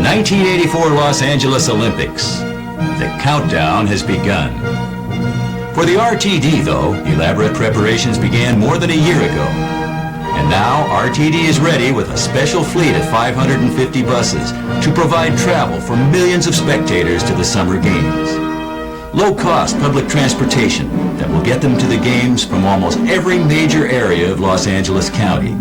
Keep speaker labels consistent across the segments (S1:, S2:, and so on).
S1: The 1984 Los Angeles Olympics. The countdown has begun. For the RTD, though, elaborate preparations began more than a year ago. And now, RTD is ready with a special fleet of 550 buses to provide travel for millions of spectators to the Summer Games. Low-cost public transportation that will get them to the Games from almost every major area of Los Angeles County.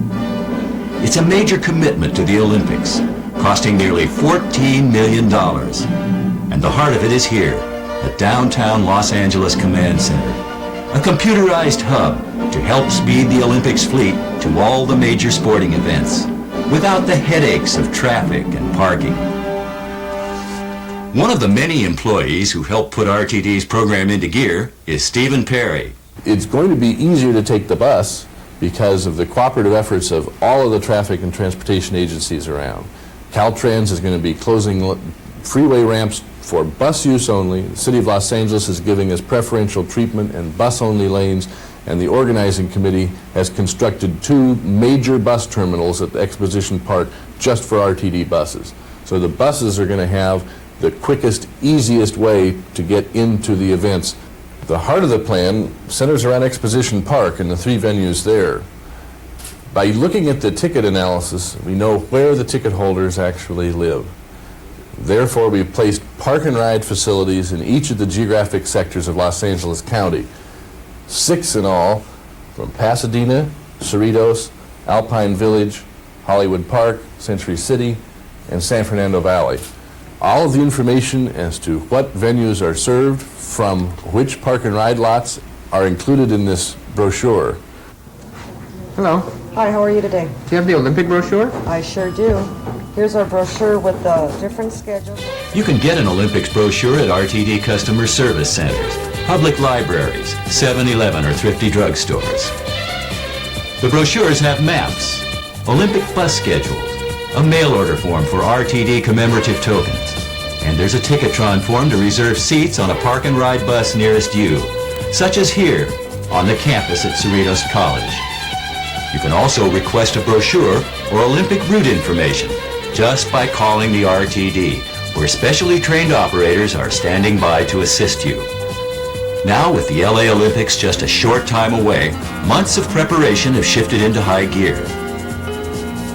S1: It's a major commitment to the Olympics, costing nearly $14 million. And the heart of it is here, the downtown Los Angeles Command Center, a computerized hub to help speed the Olympics fleet to all the major sporting events, without the headaches of traffic and parking. One of the many employees who helped put RTD's program into gear is Stephen Perry.
S2: It's going to be easier to take the bus because of the cooperative efforts of all of the traffic and transportation agencies around. Caltrans is going to be closing freeway ramps for bus use only. The City of Los Angeles is giving us preferential treatment and bus-only lanes, and the organizing committee has constructed 2 major bus terminals at the Exposition Park just for RTD buses. So the buses are going to have the quickest, easiest way to get into the events. The heart of the plan centers around Exposition Park and the 3 venues there. By looking at the ticket analysis, we know where the ticket holders actually live. Therefore, we've placed park and ride facilities in each of the geographic sectors of Los Angeles County, 6 in all, from Pasadena, Cerritos, Alpine Village, Hollywood Park, Century City, and San Fernando Valley. All of the information as to what venues are served from which park and ride lots are included in this brochure.
S3: Hello.
S4: Hi, how are you today?
S3: Do you have the Olympic brochure?
S4: I sure do. Here's our brochure with the different schedules.
S1: You can get an Olympics brochure at RTD customer service centers, public libraries, 7-Eleven or thrifty drugstores. The brochures have maps, Olympic bus schedules, a mail order form for RTD commemorative tokens, and there's a Ticketron form to reserve seats on a park and ride bus nearest you, such as here on the campus at Cerritos College. You can also request a brochure or Olympic route information just by calling the RTD, where specially trained operators are standing by to assist you. Now, with the LA Olympics just a short time away, months of preparation have shifted into high gear.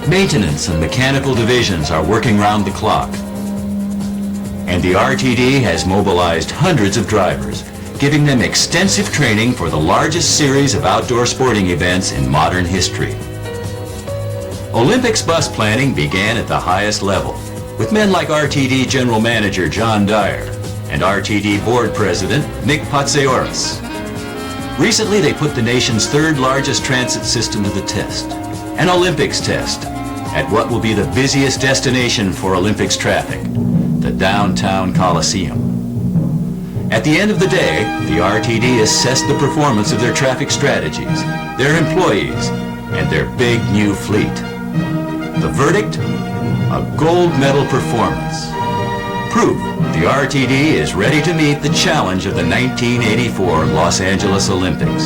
S1: Maintenance and mechanical divisions are working round the clock. And the RTD has mobilized hundreds of drivers, giving them extensive training for the largest series of outdoor sporting events in modern history. Olympics bus planning began at the highest level, with men like RTD General Manager John Dyer and RTD Board President Nick Patsaoris. Recently, they put the nation's 3rd largest transit system to the test, an Olympics test, at what will be the busiest destination for Olympics traffic, the downtown Coliseum. At the end of the day, the RTD assessed the performance of their traffic strategies, their employees, and their big new fleet. The verdict? A gold medal performance. Proof the RTD is ready to meet the challenge of the 1984 Los Angeles Olympics.